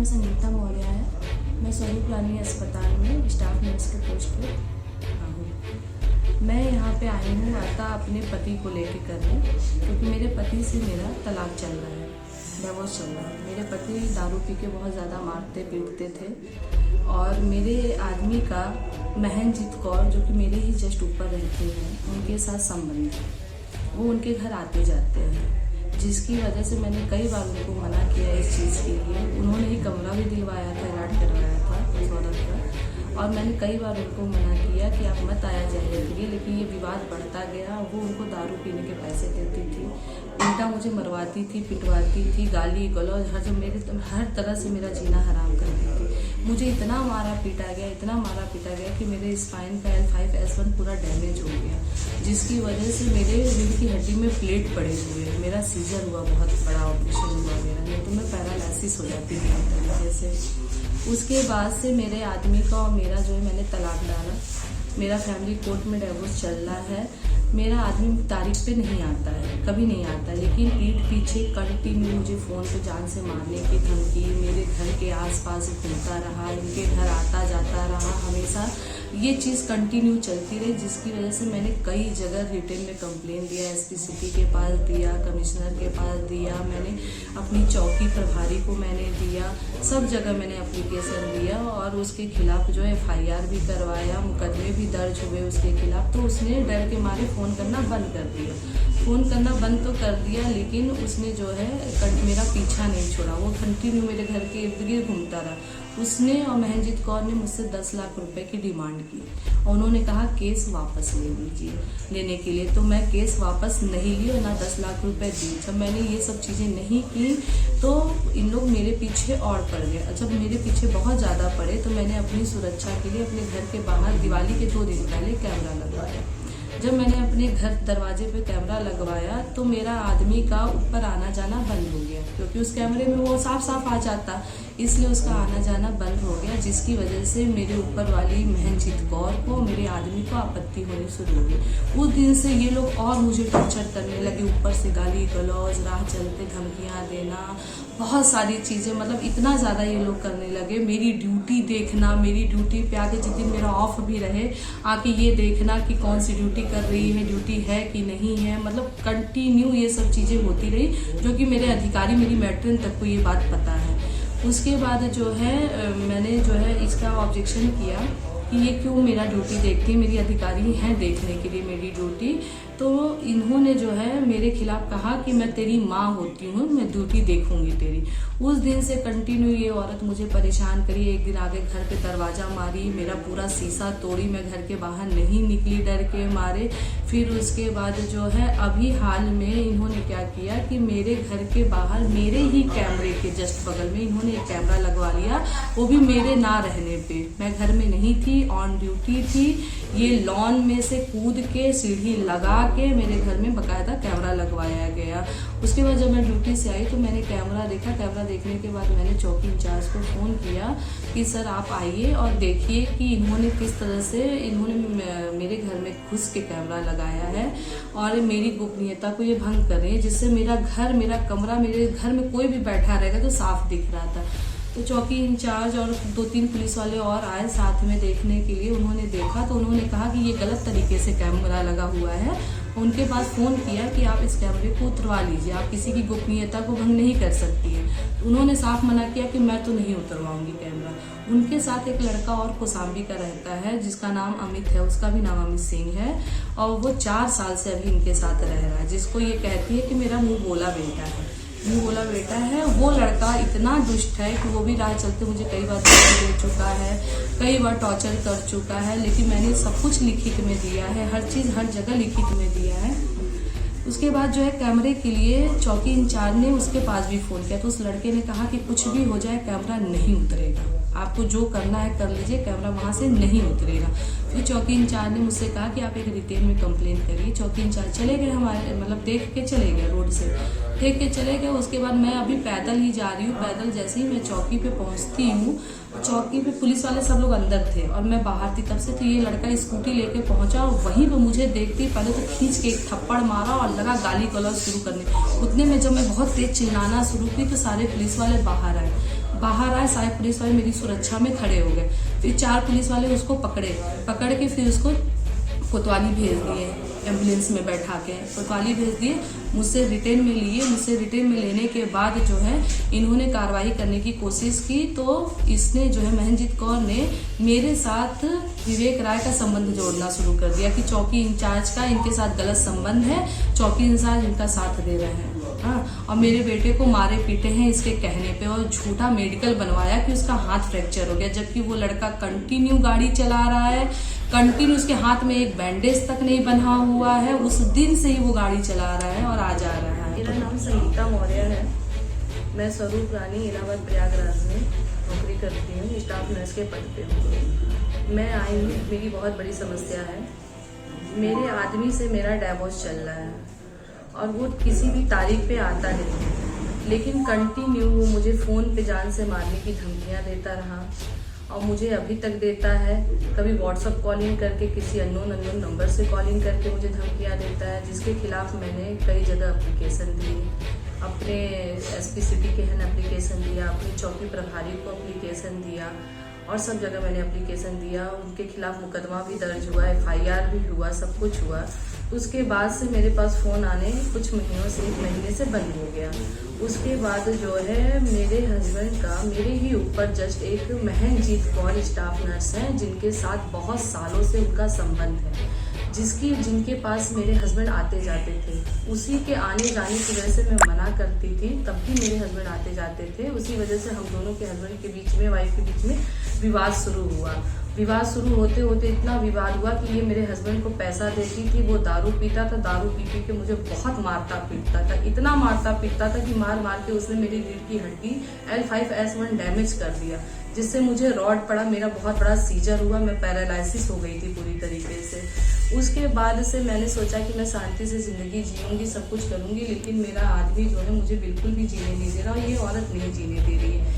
संगीता मौर्य है। मैं स्वरूप रानी अस्पताल में स्टाफ नर्स के पोस्ट पे हूँ। मैं यहाँ पे आई हूँ वार्ता अपने पति को लेके करने, क्योंकि मेरे पति से मेरा तलाक चल रहा है, डिवोर्स चल रहा है। मेरे पति दारू पी के बहुत ज़्यादा मारते पीटते थे और मेरे आदमी का महनजीत कौर, जो कि मेरे ही जस्ट ऊपर रहते हैं, उनके साथ संबंध है। वो उनके घर आते जाते हैं, जिसकी वजह से मैंने कई बार उनको मना किया इस चीज़ के लिए। उन्होंने ही कमरा भी दिलवाया था, इलाज करवाया था उस औरत का, और मैंने कई बार उनको मना किया कि आप मत आया जाइए करिए, लेकिन ये विवाद बढ़ता गया। वो उनको दारू पीने के पैसे देती थी, उल्टा मुझे मरवाती थी, पिटवाती थी, गाली गलौज हर तरह से मेरा जीना हराम करती थी। मुझे इतना मारा पीटा गया कि मेरे स्पाइन का L5S1 पूरा डैमेज हो गया, जिसकी वजह से मेरे रीढ़ की हड्डी में प्लेट पड़े हुए, मेरा सीजर हुआ, बहुत बड़ा ऑपरेशन हुआ मेरा, नहीं तो मैं पैरालिसिस हो जाती थी एक तरीके से। उसके बाद से मेरे आदमी का और मेरा जो है मैंने तलाक डाला। मेरा फैमिली कोर्ट में डिवोर्स चल रहा है। मेरा आदमी तारीख पे नहीं आता है, कभी नहीं आता, लेकिन पीठ पीछे कंटिन्यू मुझे फ़ोन पे जान से मारने की धमकी, मेरे घर के आसपास घूमता रहा, इनके घर आता जाता रहा, हमेशा ये चीज़ कंटिन्यू चलती रही, जिसकी वजह से मैंने कई जगह रिटेन में कंप्लेन दिया, SP सिटी के पास दिया, कमिश्नर के पास दिया, मैंने अपनी चौकी प्रभारी को मैंने दिया, सब जगह मैंने एप्लीकेशन दिया और उसके खिलाफ जो है FIR भी करवाया, मुकदमे भी दर्ज हुए उसके खिलाफ। तो उसने डर के मारे फ़ोन करना बंद कर दिया। फ़ोन करना बंद तो कर दिया, लेकिन उसने जो है मेरा पीछा नहीं छोड़ा। वो कंटिन्यू मेरे घर के इर्द गिर्द घूमता रहा। उसने और महनजीत कौर ने मुझसे 10 लाख रुपए की डिमांड की और उन्होंने कहा केस वापस ले लीजिए, लेने के लिए। तो मैं केस वापस नहीं ली और ना 10 लाख रुपए दी। जब मैंने ये सब चीज़ें नहीं की तो इन लोग मेरे पीछे और पड़ गए। जब मेरे पीछे बहुत ज़्यादा पड़े तो मैंने अपनी सुरक्षा के लिए अपने घर के बाहर दिवाली के 2 दिन पहले कैमरा लगवाया। जब मैंने अपने घर दरवाजे पे कैमरा लगवाया तो मेरा आदमी का ऊपर आना जाना बंद हो गया, क्योंकि उस कैमरे में वो साफ साफ आ जाता, इसलिए उसका आना जाना बंद हो गया, जिसकी वजह से मेरे ऊपर वाली महनजीत कौर को, मेरे आदमी को आपत्ति होनी शुरू हो गई। उस दिन से ये लोग और मुझे टॉर्चर करने लगे, ऊपर से गाली गलौज, राह चलते धमकियाँ देना, बहुत सारी चीज़ें, मतलब इतना ज़्यादा ये लोग करने लगे। मेरी ड्यूटी देखना, मेरी ड्यूटी पे आके जिस दिन मेरा ऑफ भी रहे आके ये देखना कि कौन सी ड्यूटी कर रही है, ड्यूटी है कि नहीं है, मतलब कंटिन्यू ये सब चीज़ें होती रही, जो कि मेरे अधिकारी, मेरी मैट्रिन तक को ये बात पता है। उसके बाद जो है मैंने जो है इसका ऑब्जेक्शन किया कि ये क्यों मेरा ड्यूटी देखती है, मेरी अधिकारी हैं देखने के लिए मेरी ड्यूटी। तो इन्होंने जो है मेरे खिलाफ कहा कि मैं तेरी माँ होती हूँ, मैं ड्यूटी देखूंगी तेरी। उस दिन से कंटिन्यू ये औरत मुझे परेशान करी। एक दिन आगे घर पे दरवाज़ा मारी, मेरा पूरा शीशा तोड़ी, मैं घर के बाहर नहीं निकली डर के मारे। फिर उसके बाद जो है अभी हाल में इन्होंने क्या किया कि मेरे घर के बाहर मेरे ही कैमरे के जस्ट बगल में इन्होंने एक कैमरा लगवा लिया, वो भी मेरे ना रहने पे। मैं घर में नहीं थी, ऑन ड्यूटी थी। ये लॉन में से कूद के सीढ़ी लगा के मेरे घर में बकायदा कैमरा लगवाया गया। उसके बाद जब मैं ड्यूटी से आई तो मैंने कैमरा देखा। कैमरा देखने के बाद मैंने चौकी इंचार्ज को फ़ोन किया कि सर आप आइए और देखिए कि इन्होंने किस तरह से मेरे घर में घुस के कैमरा लगाया है और मेरी गोपनीयता को ये भंग कर रही है, जिससे मेरा घर, मेरा कमरा, मेरे घर में कोई भी बैठा रहेगा तो साफ दिख रहा था। तो चौकी इंचार्ज और 2-3 पुलिस वाले और आए साथ में देखने के लिए। उन्होंने देखा तो उन्होंने कहा कि ये गलत तरीके से कैमरा लगा हुआ है। उनके पास फ़ोन किया कि आप इस कैमरे को उतरवा लीजिए, आप किसी की गोपनीयता को भंग नहीं कर सकती है। उन्होंने साफ मना किया कि मैं तो नहीं उतरवाऊंगी कैमरा। उनके साथ एक लड़का और कौशाम्बी का रहता है जिसका नाम अमित है, उसका भी नाम अमित सिंह है, और वो 4 साल से अभी इनके साथ रह रहा है, जिसको ये कहती है कि मेरा मुँह बोला बेटा है। वो लड़का इतना दुष्ट है कि वो भी राह चलते मुझे कई बार धमकी दे चुका है, कई बार टॉर्चर कर चुका है, लेकिन मैंने सब कुछ लिखित में दिया है, हर चीज़ हर जगह लिखित में दिया है। उसके बाद जो है कैमरे के लिए चौकी इंचार्ज ने उसके पास भी फ़ोन किया तो उस लड़के ने कहा कि कुछ भी हो जाए कैमरा नहीं उतरेगा, आपको जो करना है कर लीजिए, कैमरा वहाँ से नहीं उतरेगा। फिर चौकी इंचार्ज ने मुझसे कहा कि आप एक रिटेन में कंप्लेन करिए। चौकी इंचार्ज चले गए, हमारे मतलब देख के चले गए, रोड से देख के चले गए। उसके बाद मैं अभी पैदल ही जा रही हूँ। पैदल जैसे ही मैं चौकी पे पहुँचती हूँ, चौकी पे पुलिस वाले सब लोग अंदर थे और मैं बाहर थी तब से। तो ये लड़का स्कूटी लेके पहुंचा और वहीं पे मुझे देखते ही पहले तो खींच के एक थप्पड़ मारा और लगा गाली गलौज शुरू करने। उतने में जब मैं बहुत तेज चिल्लाना शुरू की तो सारे पुलिस वाले बाहर आए। बाहर आए, सारे पुलिस वाले मेरी सुरक्षा में खड़े हो गए। फिर 4 पुलिस वाले उसको पकड़ के फिर उसको कोतवाली भेज दिए, एम्बुलेंस में बैठा के कोतवाली भेज दिए। मुझसे रिटेन में लिए। मुझसे रिटेन में लेने के बाद जो है इन्होंने कार्रवाई करने की कोशिश की, तो इसने जो है महनजीत कौर ने मेरे साथ विवेक राय का संबंध जोड़ना शुरू कर दिया कि चौकी इंचार्ज का इनके साथ गलत संबंध है, चौकी इंचार्ज इनका साथ दे रहे हैं। हाँ, और मेरे बेटे को मारे पीटे हैं इसके कहने पे, और झूठा मेडिकल बनवाया कि उसका हाथ फ्रैक्चर हो गया, जबकि वो लड़का कंटिन्यू गाड़ी चला रहा है, कंटिन्यू उसके हाथ में एक बैंडेज तक नहीं बंधा हुआ है। उस दिन से ही वो गाड़ी चला रहा है और आ जा रहा है। मेरा नाम संगीता मौर्य है। मैं स्वरूप रानी इलाहाबाद प्रयागराज में नौकरी करती हूँ, स्टाफ नर्स के पद पे हूँ। मैं आई हूँ, मेरी बहुत बड़ी समस्या है। मेरे आदमी से मेरा डाइवोर्स चल रहा है और वो किसी भी तारीख पे आता नहीं, लेकिन कंटिन्यू वो मुझे फ़ोन पे जान से मारने की धमकियाँ देता रहा और मुझे अभी तक देता है। कभी व्हाट्सअप कॉलिंग करके किसी अननोन नंबर से कॉलिंग करके मुझे धमकियाँ देता है, जिसके खिलाफ मैंने कई जगह एप्लीकेशन दी। अपने एसपी सिटी के हैं एप्लीकेशन दिया, अपनी चौकी प्रभारी को एप्लीकेशन दिया और सब जगह मैंने एप्लीकेशन दिया। उनके खिलाफ मुकदमा भी दर्ज हुआ, FIR भी हुआ, सब कुछ हुआ। उसके बाद से मेरे पास फ़ोन आने कुछ महीनों से 1 महीने से बंद हो गया। उसके बाद जो है मेरे हस्बैंड का मेरे ही ऊपर जस्ट एक महनजीत कौर स्टाफ नर्स हैं, जिनके साथ बहुत सालों से उनका संबंध है, जिनके पास मेरे हस्बैंड आते जाते थे। उसी के आने जाने की वजह से मैं मना करती थी, तब भी मेरे हस्बैंड आते जाते थे। उसी वजह से हम दोनों के हस्बैंड के बीच में, वाइफ के बीच में विवाद शुरू हुआ। विवाद शुरू होते होते इतना विवाद हुआ कि ये मेरे हस्बैंड को पैसा देती थी, वो दारू पीता था, दारू पी के मुझे बहुत मारता पीटता था। इतना मारता पीटता था कि मार के उसने मेरी रीढ़ की हड्डी L5S1 डैमेज कर दिया, जिससे मुझे रॉड पड़ा, मेरा बहुत बड़ा सीजर हुआ, मैं पैरालिसिस हो गई थी पूरी तरीके से। उसके बाद से मैंने सोचा कि मैं शांति से ज़िंदगी जीऊँगी, सब कुछ करूँगी, लेकिन मेरा आदमी जो है मुझे बिल्कुल भी जीने नहीं दे रहा और ये औरत नहीं जीने दे रही है।